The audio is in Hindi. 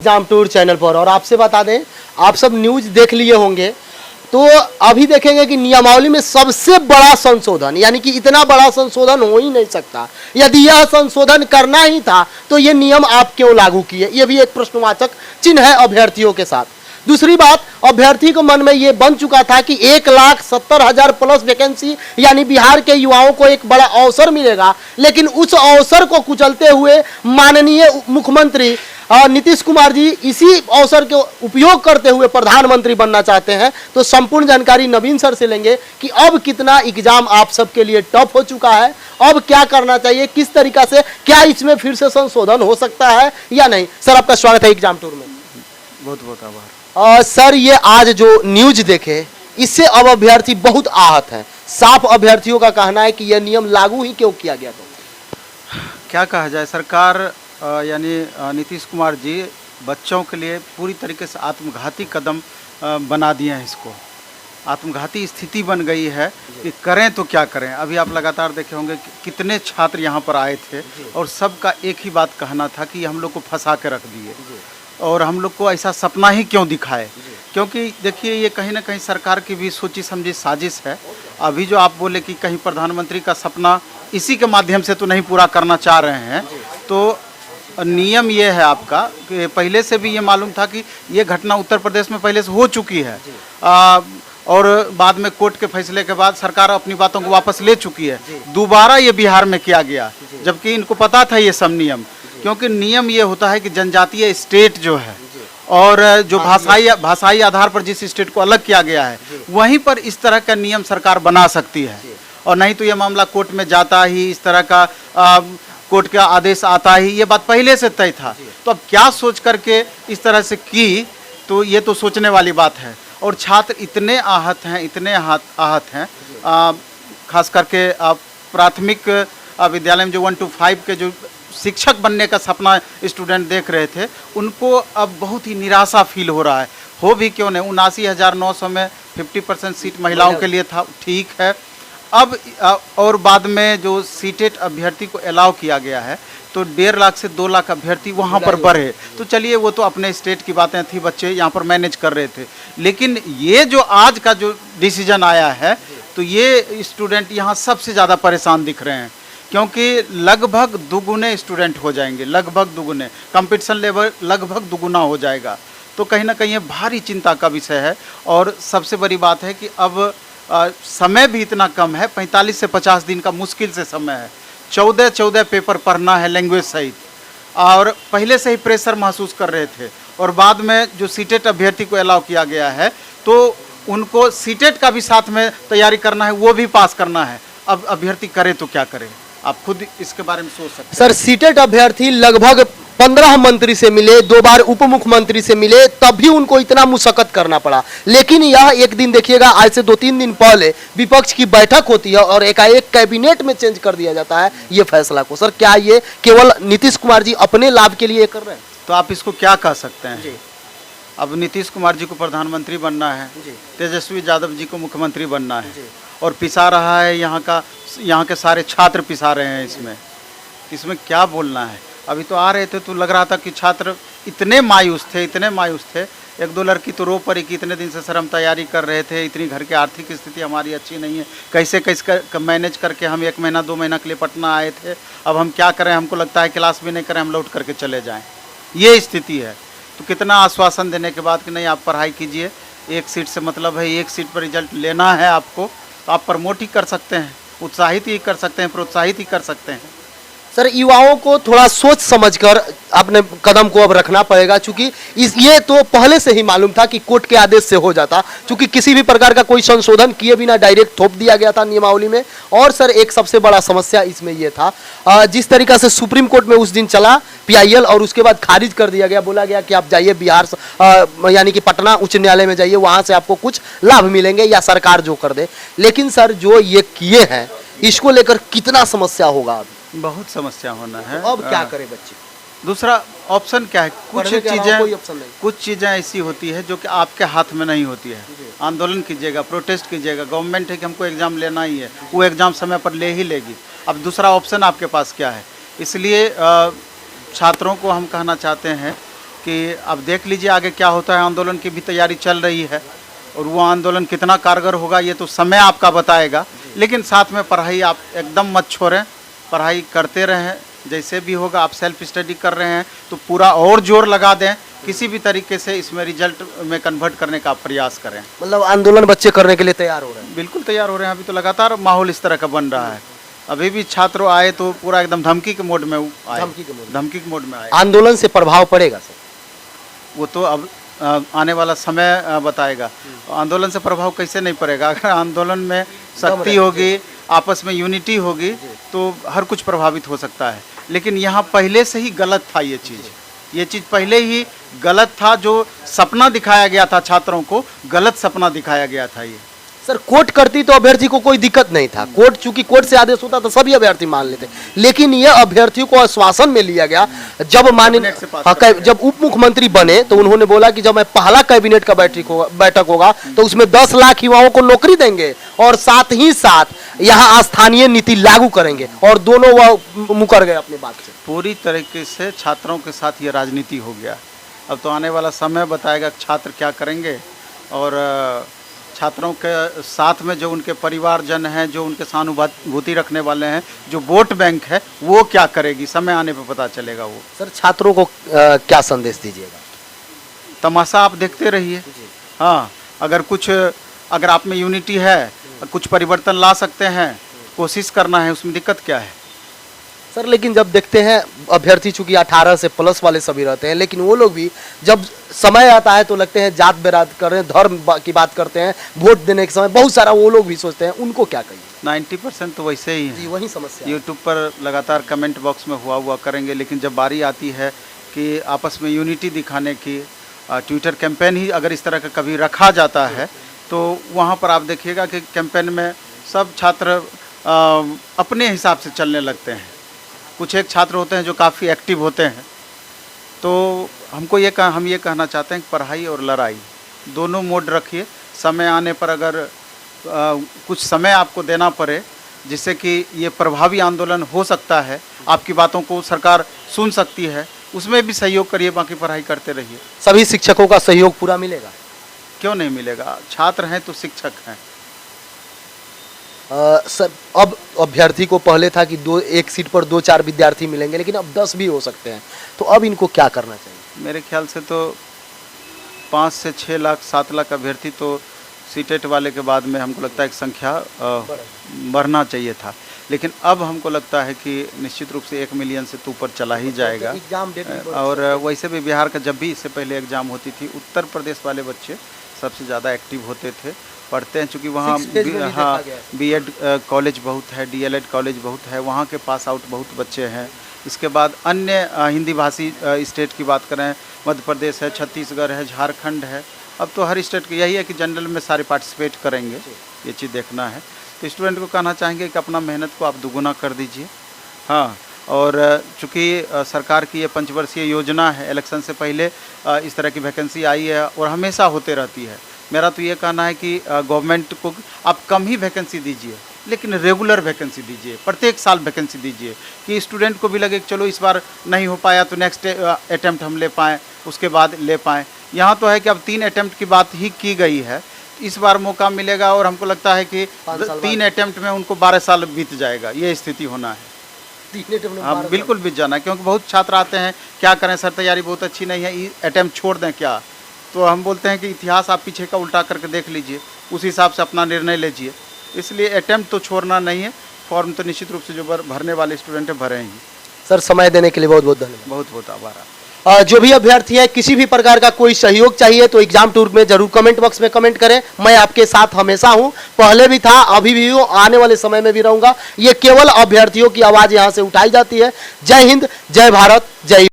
एग्जाम टूर चैनल पर। और आपसे बता दें, आप सब न्यूज देख लिए होंगे, तो अभी देखेंगे कि नियमावली में सबसे बड़ा संशोधन, यानी कि इतना बड़ा संशोधन हो ही नहीं सकता। यदि यह संशोधन करना ही था तो ये नियम आप क्यों लागू किए, ये भी एक प्रश्नवाचक चिन्ह है अभ्यर्थियों के साथ। दूसरी बात, अभ्यर्थी को मन में ये बन चुका था कि 1,70,000 प्लस वैकेंसी, यानी बिहार के युवाओं को एक बड़ा अवसर मिलेगा, लेकिन उस अवसर को कुचलते हुए माननीय मुख्यमंत्री नीतीश कुमार जी इसी अवसर के उपयोग करते हुए प्रधानमंत्री बनना चाहते हैं। तो संपूर्ण जानकारी नवीन सर से लेंगे कि अब कितना एग्जाम आप सबके लिए टफ हो चुका है, अब क्या करना चाहिए, किस तरीका से, क्या इसमें फिर से संशोधन हो सकता है या नहीं। सर, आपका स्वागत है एग्जाम टूर में। बहुत बहुत आभार। सर, ये आज जो न्यूज देखे, इससे अब अभ्यर्थी बहुत आहत हैं। साफ अभ्यर्थियों का कहना है कि यह नियम लागू ही क्यों किया गया। तो क्या कहा जाए, सरकार यानी नीतीश कुमार जी बच्चों के लिए पूरी तरीके से आत्मघाती कदम बना दिए हैं। इसको आत्मघाती स्थिति बन गई है कि करें तो क्या करें। अभी आप लगातार देखे होंगे कि कितने छात्र यहाँ पर आए थे और सबका एक ही बात कहना था कि हम लोग को फंसा के रख दिए और हम लोग को ऐसा सपना ही क्यों दिखाए। क्योंकि देखिए, ये कहीं ना कहीं सरकार की भी सोची समझी साजिश है। अभी जो आप बोले कि कहीं प्रधानमंत्री का सपना इसी के माध्यम से तो नहीं पूरा करना चाह रहे हैं, तो नियम ये है आपका कि पहले से भी ये मालूम था कि ये घटना उत्तर प्रदेश में पहले से हो चुकी है और बाद में कोर्ट के फैसले के बाद सरकार अपनी बातों को वापस ले चुकी है। दोबारा ये बिहार में किया गया, जबकि इनको पता था ये सब नियम। क्योंकि नियम ये होता है कि जनजातीय स्टेट जो है और जो भाषाई आधार पर जिस स्टेट को अलग किया गया है, वहीं पर इस तरह का नियम सरकार बना सकती है। और नहीं तो ये मामला कोर्ट में जाता ही, इस तरह का कोर्ट का आदेश आता ही, ये बात पहले से तय था। तो अब क्या सोच करके इस तरह से की, तो ये तो सोचने वाली बात है। और छात्र इतने आहत हैं, इतने आहत हैं, खास करके प्राथमिक विद्यालय में जो 1 to 5 के जो शिक्षक बनने का सपना स्टूडेंट देख रहे थे, उनको अब बहुत ही निराशा फील हो रहा है। हो भी क्यों नहीं, 79,900 में 50% सीट महिलाओं के लिए था, ठीक है। अब और बाद में जो सीटेट अभ्यर्थी को अलाउ किया गया है, तो 1.5 लाख से 2 लाख अभ्यर्थी वहाँ पर बढ़े। तो चलिए, वो तो अपने स्टेट की बातें थी, बच्चे यहाँ पर मैनेज कर रहे थे। लेकिन ये जो आज का जो डिसीजन आया है, तो ये स्टूडेंट यहाँ सबसे ज़्यादा परेशान दिख रहे हैं। क्योंकि लगभग दुगुने स्टूडेंट हो जाएंगे, लगभग दुगुने, कंपटीशन लेवल लगभग दुगुना हो जाएगा। तो कहीं ना कहीं ये भारी चिंता का विषय है। और सबसे बड़ी बात है कि अब समय भी इतना कम है, 45 से 50 दिन का मुश्किल से समय है। 14 पेपर पढ़ना है लैंग्वेज सहित, और पहले से ही प्रेशर महसूस कर रहे थे। और बाद में जो सीटेट अभ्यर्थी को अलाउ किया गया है, तो उनको सीटेट का भी साथ में तैयारी करना है, वो भी पास करना है। अब अभ्यर्थी करे तो क्या करे, आप खुद इसके बारे में सोच सकते हैं। सर, सीटेट अभ्यर्थी लगभग 15 मंत्री से मिले, 2 बार उप मुख्यमंत्री से मिले, तब भी उनको इतना मुशक्कत करना पड़ा। लेकिन यह एक दिन देखिएगा, आज से 2-3 दिन पहले विपक्ष की बैठक होती है और एकाएक कैबिनेट में चेंज कर दिया जाता है ये फैसला को। सर, क्या ये केवल नीतीश कुमार जी अपने लाभ के लिए कर रहे हैं? तो आप इसको क्या कह सकते हैं। अब नीतीश कुमार जी को प्रधानमंत्री बनना है, तेजस्वी यादव जी को मुख्यमंत्री बनना है, और पिसा रहा है यहाँ के सारे छात्र पिसा रहे हैं। इसमें क्या बोलना है। अभी तो आ रहे थे तो लग रहा था कि छात्र इतने मायूस थे, इतने मायूस थे। 1-2 लड़की तो रो पड़ी कि इतने दिन से सर हम तैयारी कर रहे थे, इतनी घर की आर्थिक स्थिति हमारी अच्छी नहीं है, कैसे कैसे मैनेज करके हम 1 महीना 2 महीना के लिए पटना आए थे, अब हम क्या करें, हमको लगता है क्लास भी नहीं करें, हम लौट करके चले जाएँ। ये स्थिति है। तो कितना आश्वासन देने के बाद कि नहीं आप पढ़ाई कीजिए, 1 सीट से मतलब है, 1 सीट पर रिजल्ट लेना है आपको, तो आप प्रमोट ही कर सकते हैं, उत्साहित ही कर सकते हैं, प्रोत्साहित ही कर सकते हैं। सर, युवाओं को थोड़ा सोच समझकर अपने कदम को अब रखना पड़ेगा, क्योंकि ये तो पहले से ही मालूम था कि कोर्ट के आदेश से हो जाता, क्योंकि किसी भी प्रकार का कोई संशोधन किए बिना डायरेक्ट थोप दिया गया था नियमावली में। और सर, एक सबसे बड़ा समस्या इसमें यह था, जिस तरीका से सुप्रीम कोर्ट में उस दिन चला PIL, और उसके बाद खारिज कर दिया गया, बोला गया कि आप जाइए बिहार यानी कि पटना उच्च न्यायालय में जाइए, वहां से आपको कुछ लाभ मिलेंगे या सरकार जो कर दे। लेकिन सर, जो ये किए हैं, इसको लेकर कितना समस्या होगा? बहुत समस्या होना है। अब क्या करें बच्चे? दूसरा ऑप्शन क्या है, कुछ चीज़ें ऐसी होती है जो कि आपके हाथ में नहीं होती है। आंदोलन कीजिएगा, प्रोटेस्ट कीजिएगा, गवर्नमेंट है कि हमको एग्ज़ाम लेना ही है, वो एग्ज़ाम समय पर ले ही लेगी। अब दूसरा ऑप्शन आपके पास क्या है। इसलिए छात्रों को हम कहना चाहते हैं कि अब देख लीजिए आगे क्या होता है। आंदोलन की भी तैयारी चल रही है और वो आंदोलन कितना कारगर होगा ये तो समय आपका बताएगा, लेकिन साथ में पढ़ाई आप एकदम मत छोड़ें, पढ़ाई करते रहें। जैसे भी होगा आप सेल्फ स्टडी कर रहे हैं तो पूरा और जोर लगा दें, किसी भी तरीके से इसमें रिजल्ट में कन्वर्ट करने का प्रयास करें। मतलब आंदोलन बच्चे करने के लिए तैयार हो रहे हैं? बिल्कुल तैयार हो रहे हैं, अभी तो लगातार माहौल इस तरह का बन रहा है। अभी भी छात्र आए तो पूरा एकदम धमकी के मोड में आए, धमकी के मोड में आए। आंदोलन से प्रभाव पड़ेगा सर? वो तो अब आने वाला समय बताएगा। आंदोलन से प्रभाव कैसे नहीं पड़ेगा? अगर आंदोलन में शक्ति होगी, आपस में यूनिटी होगी तो हर कुछ प्रभावित हो सकता है। लेकिन यहाँ पहले से ही गलत था ये चीज़ पहले ही गलत था। जो सपना दिखाया गया था छात्रों को, गलत सपना दिखाया गया था ये। सर कोर्ट करती तो अभ्यर्थी को कोई दिक्कत नहीं था, कोर्ट चूंकि कोर्ट से आदेश होता तो सभी अभ्यर्थी मान लेते, लेकिन यह अभ्यर्थियों को आश्वासन में लिया गया। जब माननीय जब उप मुख्यमंत्री बने तो उन्होंने बोला कि जब मैं पहला कैबिनेट का बैठक होगा तो उसमें 10 लाख युवाओं को नौकरी देंगे और साथ ही साथ यहाँ स्थानीय नीति लागू करेंगे, और दोनों वह मुकर गए अपनी बात से। पूरी तरीके से छात्रों के साथ ये राजनीति हो गया। अब तो आने वाला समय बताएगा छात्र क्या करेंगे, और छात्रों के साथ में जो उनके परिवारजन हैं, जो उनके सहानुभूति रखने वाले हैं, जो वोट बैंक है, वो क्या करेगी, समय आने पे पता चलेगा वो। सर छात्रों को क्या संदेश दीजिएगा? तमाशा आप देखते रहिए। हाँ, अगर आप में यूनिटी है, कुछ परिवर्तन ला सकते हैं, कोशिश करना है, उसमें दिक्कत क्या है? सर लेकिन जब देखते हैं अभ्यर्थी चूंकि 18 से प्लस वाले सभी रहते हैं, लेकिन वो लोग भी जब समय आता है तो लगते हैं जात बेरात कर रहे हैं, धर्म की बात करते हैं, वोट देने के समय बहुत सारा वो लोग भी सोचते हैं, उनको क्या कहिए? 90% तो वैसे ही है। वही समस्या यूट्यूब पर लगातार कमेंट बॉक्स में हुआ करेंगे, लेकिन जब बारी आती है कि आपस में यूनिटी दिखाने की, ट्विटर कैंपेन ही अगर इस तरह का कभी रखा जाता है तो वहाँ पर आप देखिएगा कि कैंपेन में सब छात्र अपने हिसाब से चलने लगते हैं। कुछ एक छात्र होते हैं जो काफ़ी एक्टिव होते हैं। तो हम ये कहना चाहते हैं कि पढ़ाई और लड़ाई दोनों मोड रखिए। समय आने पर अगर कुछ समय आपको देना पड़े जिससे कि ये प्रभावी आंदोलन हो सकता है, आपकी बातों को सरकार सुन सकती है, उसमें भी सहयोग करिए, बाकी पढ़ाई करते रहिए। सभी शिक्षकों का सहयोग पूरा मिलेगा? क्यों नहीं मिलेगा? छात्र हैं तो शिक्षक हैं। सर अब अभ्यर्थी को पहले था कि एक सीट पर 2-4 विद्यार्थी मिलेंगे, लेकिन अब 10 भी हो सकते हैं, तो अब इनको क्या करना चाहिए? मेरे ख्याल से तो 5 से 6 लाख 7 लाख अभ्यर्थी तो सीटेट वाले के बाद में हमको लगता है कि संख्या बढ़ना चाहिए था, लेकिन अब हमको लगता है कि निश्चित रूप से 1 मिलियन से तो ऊपर चला ही जाएगा। और वैसे भी बिहार का जब भी इससे पहले एग्ज़ाम होती थी, उत्तर प्रदेश वाले बच्चे सबसे ज़्यादा एक्टिव होते थे, पढ़ते हैं, चूँकि वहाँ हाँ बीएड कॉलेज बहुत है, डीएलएड कॉलेज बहुत है, वहाँ के पास आउट बहुत बच्चे हैं। इसके बाद अन्य हिंदी भाषी स्टेट की बात करें, मध्य प्रदेश है, छत्तीसगढ़ है, झारखंड है, अब तो हर स्टेट की यही है कि जनरल में सारे पार्टिसिपेट करेंगे, ये चीज़ देखना है। तो स्टूडेंट को कहना चाहेंगे कि अपना मेहनत को आप दुगुना कर दीजिए। हाँ, और चूँकि सरकार की ये 5 वर्षीय योजना है, इलेक्शन से पहले इस तरह की वैकेंसी आई है और हमेशा होते रहती है। मेरा तो ये कहना है कि गवर्नमेंट को आप कम ही वैकेंसी दीजिए, लेकिन रेगुलर वैकेंसी दीजिए, प्रत्येक साल वैकेंसी दीजिए, कि स्टूडेंट को भी लगे कि चलो इस बार नहीं हो पाया तो नेक्स्ट अटैम्प्ट हम ले पाएँ, उसके बाद ले पाएँ। यहाँ तो है कि अब 3 अटैम्प्ट की बात ही की गई है, इस बार मौका मिलेगा और हमको लगता है कि 3 अटैम्प्ट में उनको 12 साल बीत जाएगा, ये स्थिति होना है। हाँ बिल्कुल बीत जाना है, क्योंकि बहुत छात्र आते हैं, क्या करें सर तैयारी बहुत अच्छी नहीं है, अटैम्प्ट छोड़ दें क्या? तो हम बोलते हैं कि इतिहास आप पीछे का उल्टा करके देख लीजिए, उस हिसाब से अपना निर्णय लीजिए। इसलिए अटैम्प्ट तो छोड़ना नहीं है, फॉर्म तो निश्चित रूप से जो भरने वाले स्टूडेंट हैं भरें ही। सर समय देने के लिए बहुत बहुत धन्यवाद। बहुत बहुत आभार। जो भी अभ्यर्थी है, किसी भी प्रकार का कोई सहयोग चाहिए तो एग्जाम टूर में जरूर कमेंट बॉक्स में कमेंट करें। मैं आपके साथ हमेशा हूं, पहले भी था, अभी भी हूं, आने वाले समय में भी रहूंगा। ये केवल अभ्यर्थियों की आवाज यहां से उठाई जाती है। जय हिंद, जय भारत, जय